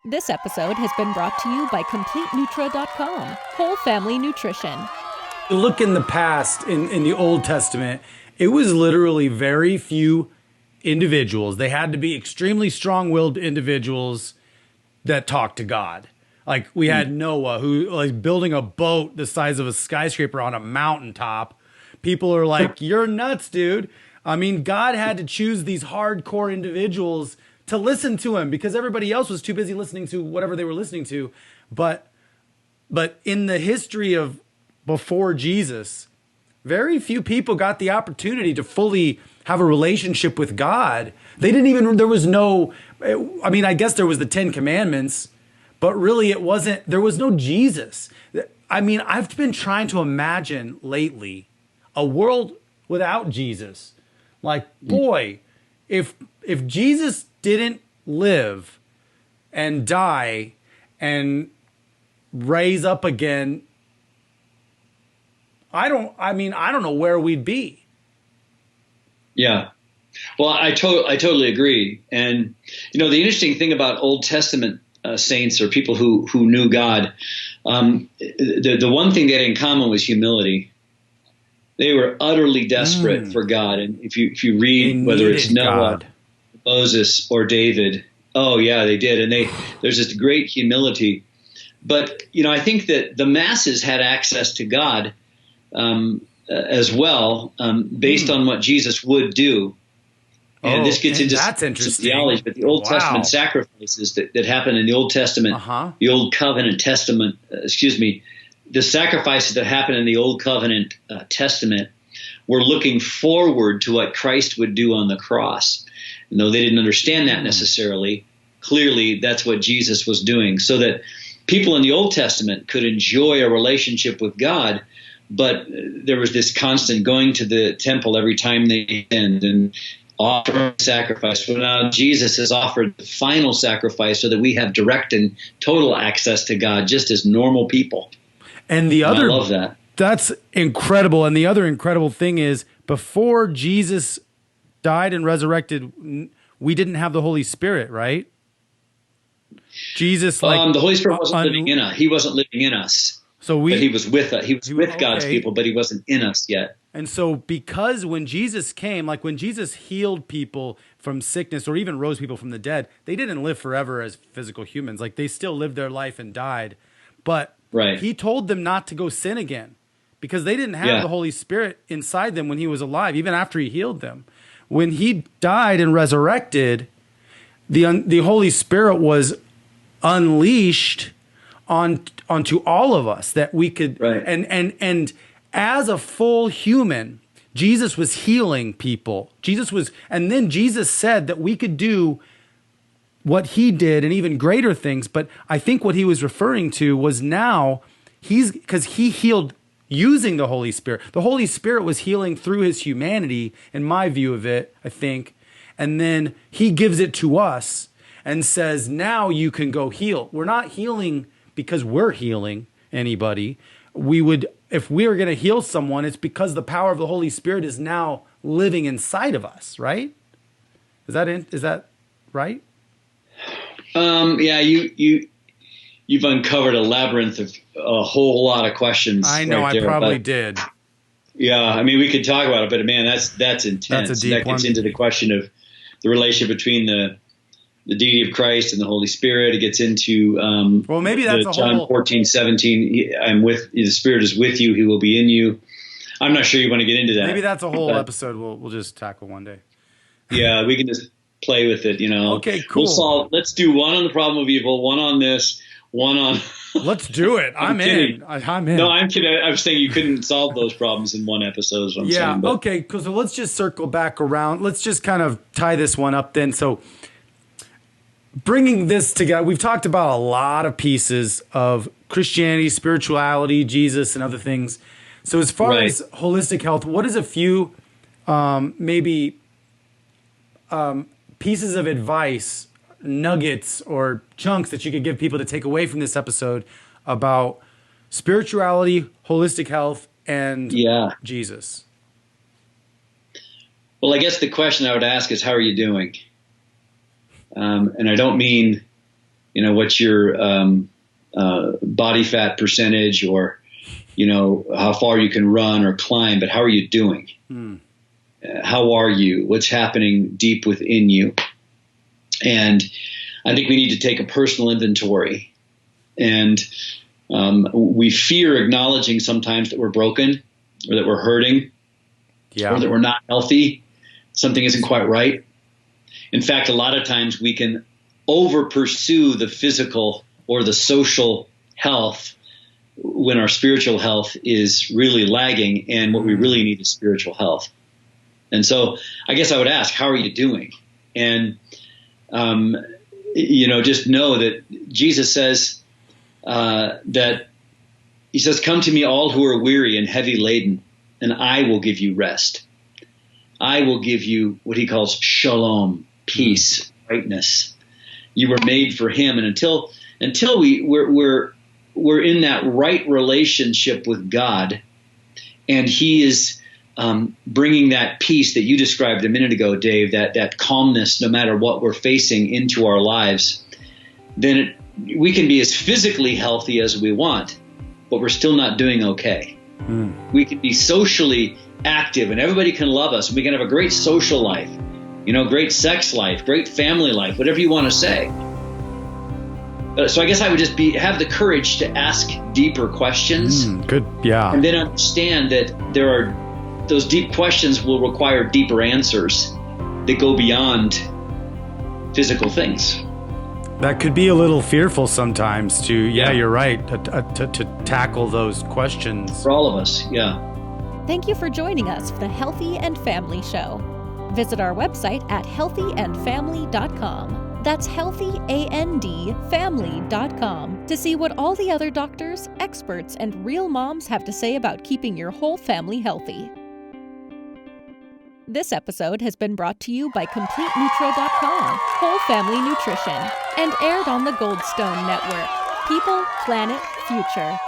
This episode has been brought to you by CompleteNutra.com, whole family nutrition. Look in the past, in the Old Testament, it was literally very few individuals. They had to be extremely strong-willed individuals that talked to God. Like we had Noah, who like building a boat the size of a skyscraper on a mountaintop. People are like, "You're nuts, dude." I mean, God had to choose these hardcore individuals to listen to him because everybody else was too busy listening to whatever they were listening to. But in the history of before Jesus, very few people got the opportunity to fully have a relationship with God. They didn't even, there was no, I mean, I guess there was the 10 Commandments, but really it wasn't, there was no Jesus. I mean, I've been trying to imagine lately a world without Jesus. Like, boy, if Jesus didn't live and die and raise up again, I don't know where we'd be. Yeah. Well, I totally agree. And, you know, the interesting thing about Old Testament saints or people who knew God, the one thing they had in common was humility. They were utterly desperate for God. And if you read, whether it's Noah, Moses, or David, oh yeah, they did. And there's this great humility. But, you know, I think that the masses had access to God as well, based on what Jesus would do. And this gets into that's interesting. theology, but the Old Testament sacrifices that happened in the Old Testament, the Old Covenant Testament, the sacrifices that happened in the Old Covenant Testament were looking forward to what Christ would do on the cross. And though they didn't understand that necessarily, clearly that's what Jesus was doing, so that people in the Old Testament could enjoy a relationship with God, but there was this constant going to the temple every time they sinned and offering sacrifice. Well, now Jesus has offered the final sacrifice so that we have direct and total access to God just as normal people. And I love that. That's incredible. And the other incredible thing is, before Jesus died and resurrected, we didn't have the Holy Spirit, right? Jesus, like the Holy Spirit wasn't living in us. He wasn't living in us. So but he was with us. He was with God's people, but he wasn't in us yet. And so because when Jesus came, like when Jesus healed people from sickness or even rose people from the dead, they didn't live forever as physical humans. Like they still lived their life and died. But he told them not to go sin again because they didn't have the Holy Spirit inside them when he was alive, even after he healed them. When he died and resurrected, the Holy Spirit was unleashed onto all of us, that we could and as a full human, Jesus was healing people. And then Jesus said that we could do what he did and even greater things. But I think what he was referring to was now because he healed using the Holy Spirit. The Holy Spirit was healing through his humanity, in my view of it, I think. And then he gives it to us and says, now you can go heal. We're not healing because we're healing anybody. If we were going to heal someone, it's because the power of the Holy Spirit is now living inside of us, right? Is that right? Yeah, you've uncovered a labyrinth of a whole lot of questions. I know, right there, I probably did. Yeah, I mean, we could talk about it, but man, that's intense. That's a deep that gets into the question of the relationship between the deity of Christ and the Holy Spirit. It gets into well, maybe that's a John 14:17. The Spirit is with you; He will be in you. I'm not sure you want to get into that. Maybe that's a whole episode we'll just tackle one day. Yeah, we can just play with it. You know. Okay, cool. Let's do one on the problem of evil, one on this, one on. Let's do it. I'm in. I'm in. No, I'm kidding. I was saying you couldn't solve those problems in one episode. Is what I'm saying, but. Okay. So let's just circle back around. Let's just kind of tie this one up then. So. Bringing this together, we've talked about a lot of pieces of Christianity, spirituality, Jesus, and other things. So as far as holistic health, what is a few pieces of advice, nuggets or chunks that you could give people to take away from this episode about spirituality, holistic health, and Jesus? Well, I guess the question I would ask is, how are you doing? And I don't mean, what's your body fat percentage, or, how far you can run or climb, but how are you doing? How are you? What's happening deep within you? And I think we need to take a personal inventory. And we fear acknowledging sometimes that we're broken, or that we're hurting, or that we're not healthy. Something isn't quite right. In fact, a lot of times we can over pursue the physical or the social health when our spiritual health is really lagging, and what we really need is spiritual health. And so I guess I would ask, how are you doing? And, just know that Jesus says he says, come to me all who are weary and heavy laden, and I will give you rest. I will give you what he calls shalom, peace, rightness. You were made for him. And until we're in that right relationship with God, and he is bringing that peace that you described a minute ago, Dave, that calmness, no matter what we're facing, into our lives, then we can be as physically healthy as we want, but we're still not doing okay. We can be socially active, and everybody can love us, and we can have a great social life, great sex life, great family life, whatever you want to say. So I guess I would just have the courage to ask deeper questions. Good, yeah. And then understand that those deep questions will require deeper answers that go beyond physical things. That could be a little fearful sometimes to, you're right, to tackle those questions. For all of us, yeah. Thank you for joining us for the Healthy and Family Show. Visit our website at healthyandfamily.com. That's healthyandfamily.com to see what all the other doctors, experts, and real moms have to say about keeping your whole family healthy. This episode has been brought to you by CompleteNutro.com, Whole Family Nutrition, and aired on the Goldstone Network. People, Planet, Future.